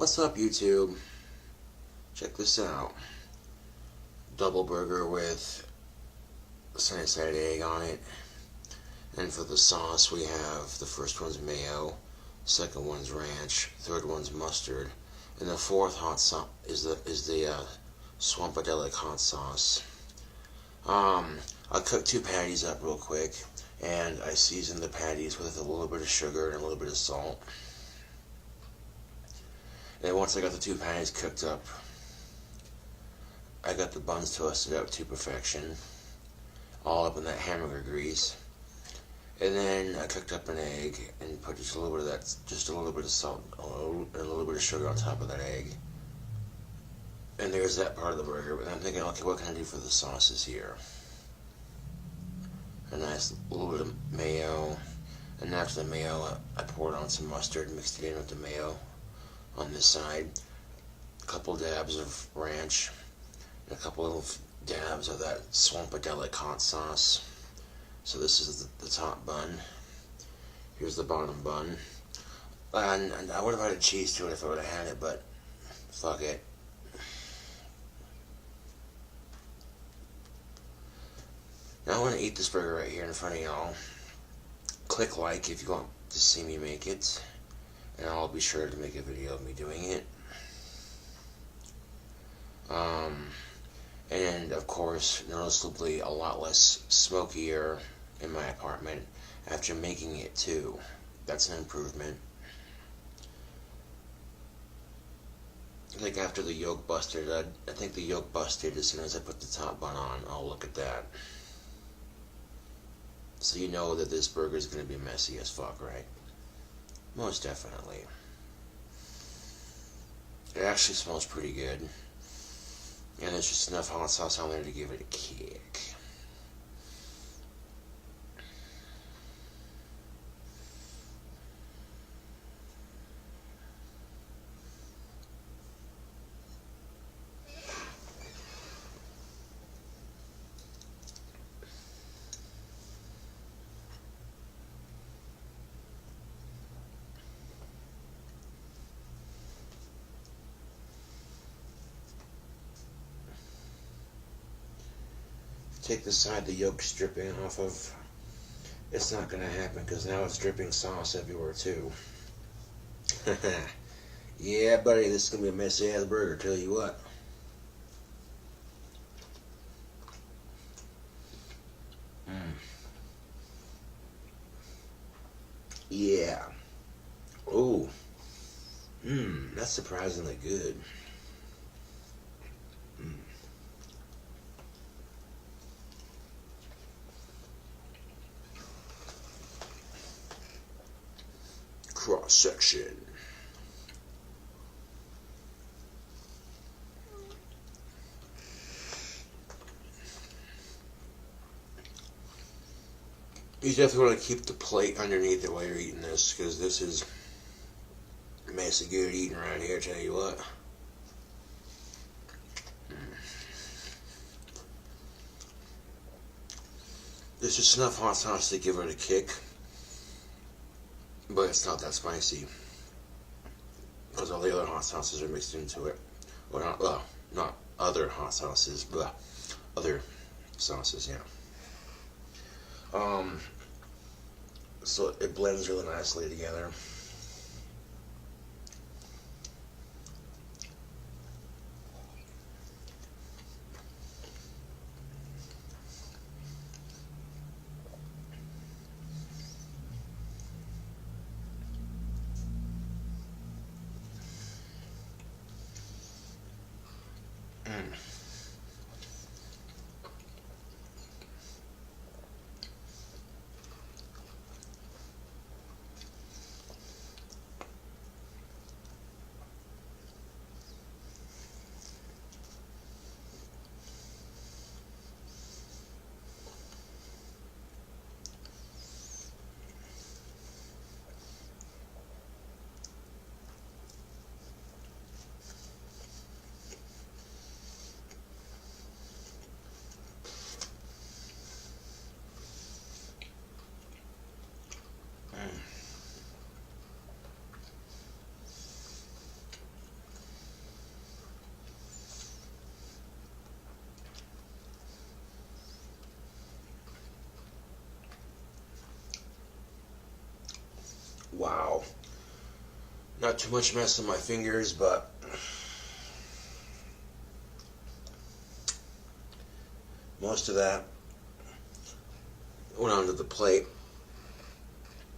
What's up, YouTube? Check this out. Double burger with sunny-side egg on it. And for the sauce, we have the first one's mayo, second one's ranch, third one's mustard, and the fourth hot sauce is the swampadelic hot sauce. I cooked 2 patties up real quick, and I seasoned the patties with a little bit of sugar and a little bit of salt. And once I got the 2 patties cooked up, I got the buns toasted up to perfection, all up in that hamburger grease. And then I cooked up an egg and put just a little bit of that, just a little bit of salt and a little bit of sugar on top of that egg. And there's that part of the burger. But I'm thinking, okay, what can I do for the sauces here? A nice little bit of mayo, and after the mayo, I poured on some mustard and mixed it in with the mayo on this side. A couple dabs of ranch, and a couple little dabs of that swampadelic hot sauce. So this is the top bun. Here's the bottom bun. And I would have added cheese to it if I would have had it, but fuck it. Now I want to eat this burger right here in front of y'all. Click like if you want to see me make it, and I'll be sure to make a video of me doing it. And of course, noticeably a lot less smokier in my apartment after making it too. That's an improvement. Like after the yolk busted, I think the yolk busted as soon as I put the top bun on. Oh, look at that. So you know that this burger is going to be messy as fuck, right? Most definitely. It actually smells pretty good. And there's just enough hot sauce on there to give it a kick. Take the side the yolk's dripping off of. It's not going to happen because now it's dripping sauce everywhere too. Yeah, buddy, this is going to be a messy ass burger, tell you what. Yeah. Oh. That's surprisingly good. Cross section. You definitely want to keep the plate underneath it while you're eating this, because this is messy good eating right here, tell you what. There's just enough hot sauce to give it a kick, but it's not that spicy because all the other hot sauces are mixed into it. Well, not other hot sauces, but other sauces, yeah. So it blends really nicely together. Not too much mess on my fingers, but most of that went onto the plate.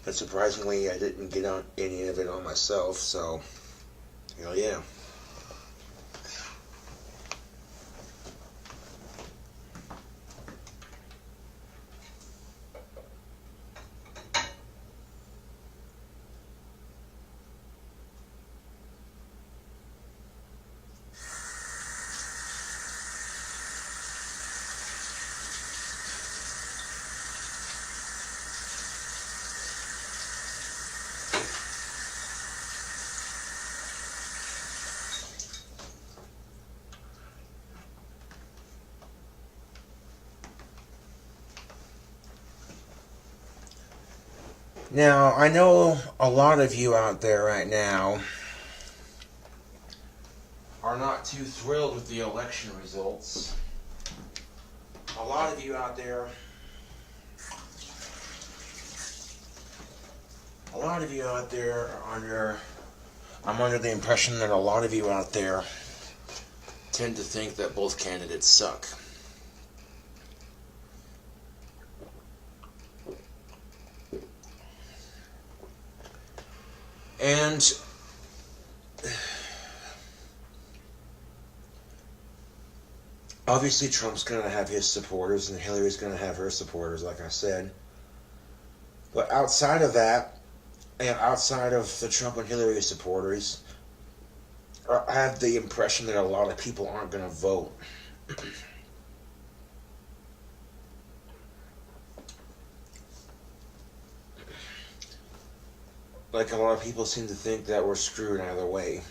But surprisingly, I didn't get on any of it on myself, so hell yeah. Now, I know a lot of you out there right now are not too thrilled with the election results. A lot of you out there are I'm under the impression that a lot of you out there tend to think that both candidates suck. And obviously Trump's going to have his supporters and Hillary's going to have her supporters, like I said. But outside of that, and outside of the Trump and Hillary supporters, I have the impression that a lot of people aren't going to vote. Like, a lot of people seem to think that we're screwed either way.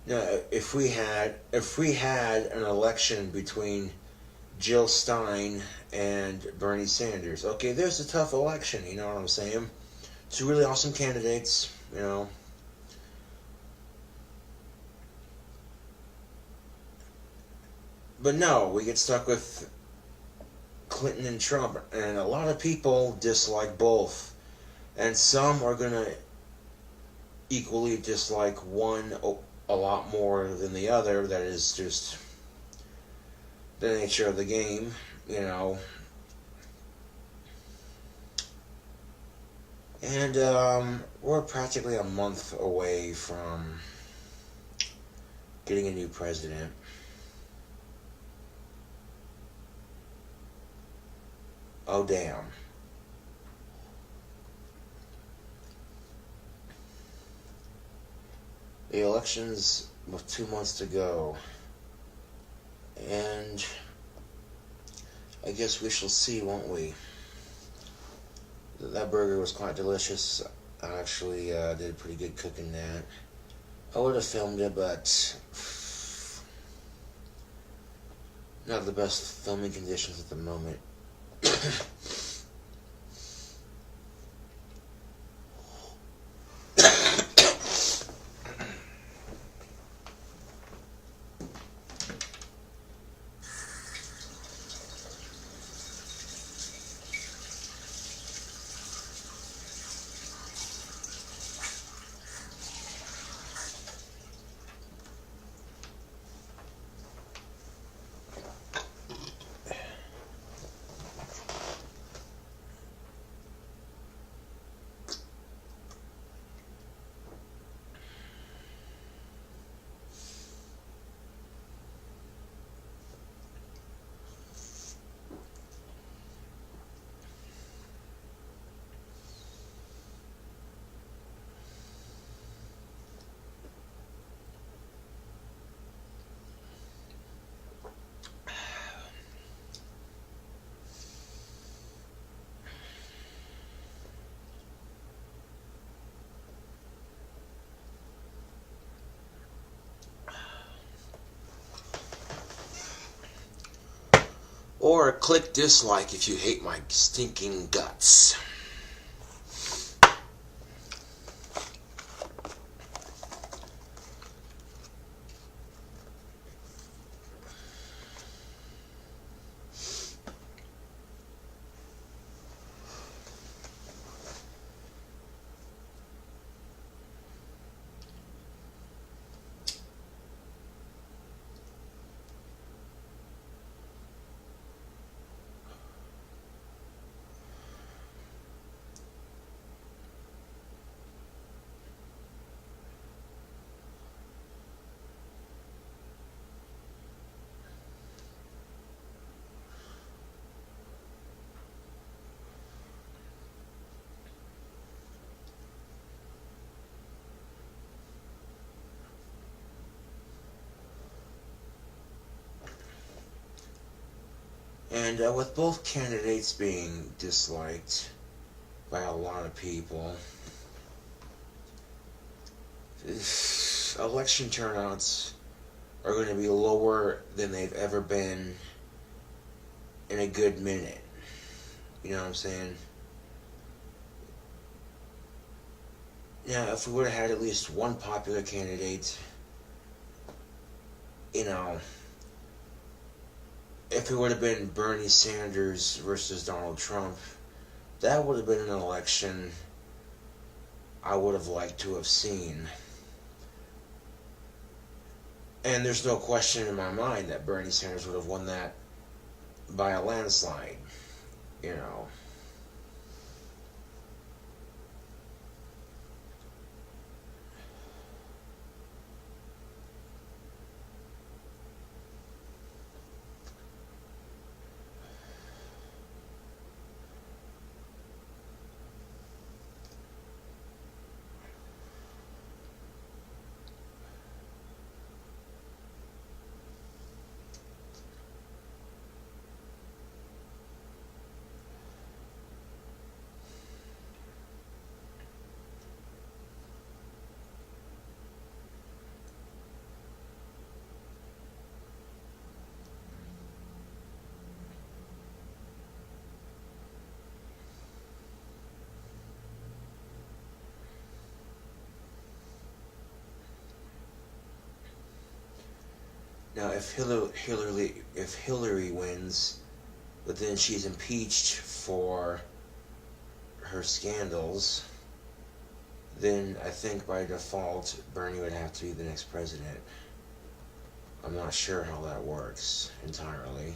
Now, if we had an election between Jill Stein and Bernie Sanders, okay, there's a tough election, you know what I'm saying? Two really awesome candidates, you know. But no, we get stuck with Clinton and Trump, and a lot of people dislike both. And some are going to equally dislike one a lot more than the other. That is just the nature of the game, you know. And we're practically a month away from getting a new president. Oh, damn. The election's with 2 months to go. And I guess we shall see, won't we? That burger was quite delicious. I actually did pretty good cooking that. I would have filmed it, but not the best filming conditions at the moment. Or click dislike if you hate my stinking guts. And with both candidates being disliked by a lot of people, election turnouts are going to be lower than they've ever been in a good minute. You know what I'm saying? Now, if we would have had at least one popular candidate, you know, if it would have been Bernie Sanders versus Donald Trump, that would have been an election I would have liked to have seen. And there's no question in my mind that Bernie Sanders would have won that by a landslide, you know. Now, if Hillary wins, but then she's impeached for her scandals, then I think by default Bernie would have to be the next president. I'm not sure how that works entirely.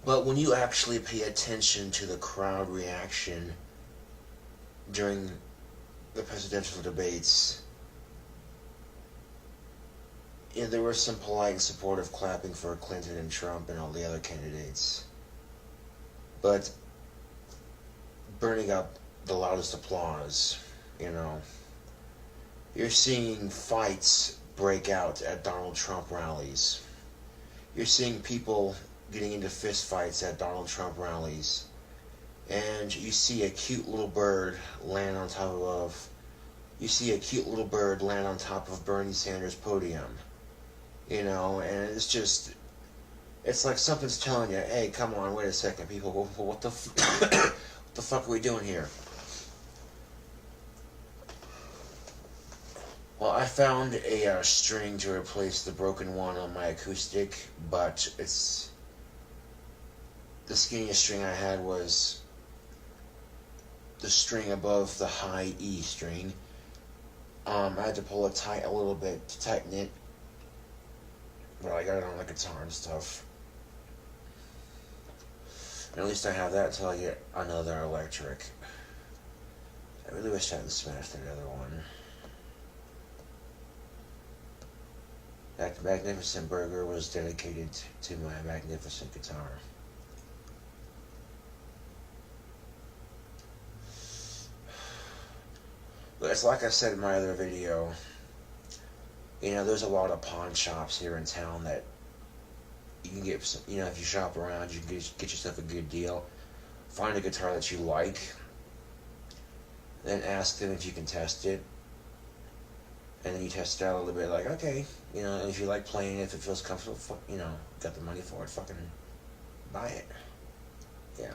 But when you actually pay attention to the crowd reaction during the presidential debates, there was some polite and supportive clapping for Clinton and Trump and all the other candidates. But Bernie got the loudest applause, you know. You're seeing fights break out at Donald Trump rallies. You're seeing people getting into fist fights at Donald Trump rallies. And you see a cute little bird land on top of Bernie Sanders' podium. You know, and it's like something's telling you, hey, come on, wait a second, people, what the fuck are we doing here? Well, I found a string to replace the broken one on my acoustic, but the skinniest string I had was the string above the high E string. I had to pull it tight a little bit to tighten it, but I got it on the guitar and stuff. And at least I have that until I get another electric. I really wish I hadn't smashed that other one. That magnificent burger was dedicated to my magnificent guitar. But it's like I said in my other video, there's a lot of pawn shops here in town that you can get some, if you shop around, you can get yourself a good deal. Find a guitar that you like, then ask them if you can test it, and then you test it out a little bit. Like, okay, and if you like playing it, if it feels comfortable, got the money for it, fucking buy it. Yeah.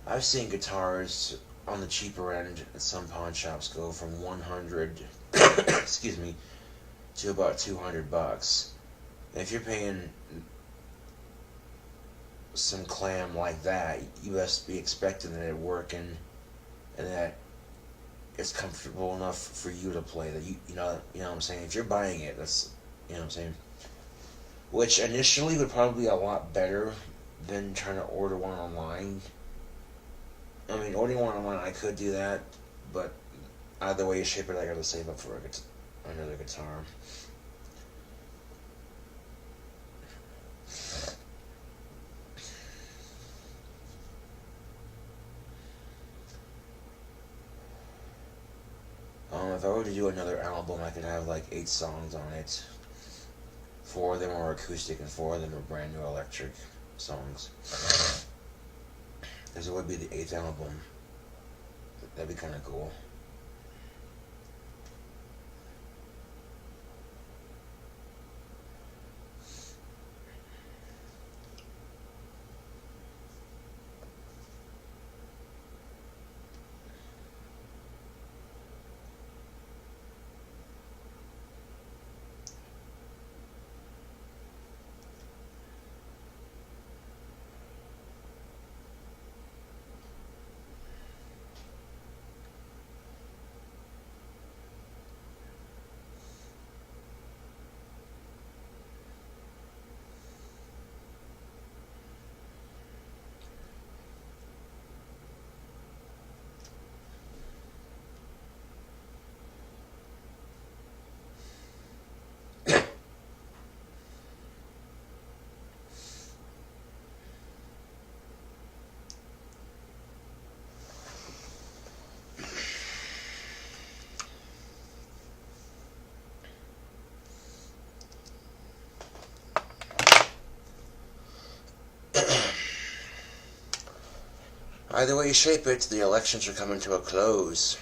I've seen guitars on the cheaper end at some pawn shops go from 100, excuse me, to about $200. And if you're paying some clam like that, you must be expecting that it's working and that it's comfortable enough for you to play. That you know what I'm saying. If you're buying it, that's what I'm saying. Which initially would probably be a lot better than trying to order one online. I mean, ordering one online, I could do that, but either way you shape it, I gotta save up for another guitar. If I were to do another album, I could have like 8 songs on it. 4 of them are acoustic and 4 of them are brand new electric songs. Because it would be the 8th album. That'd be kind of cool. Either way you shape it, the elections are coming to a close.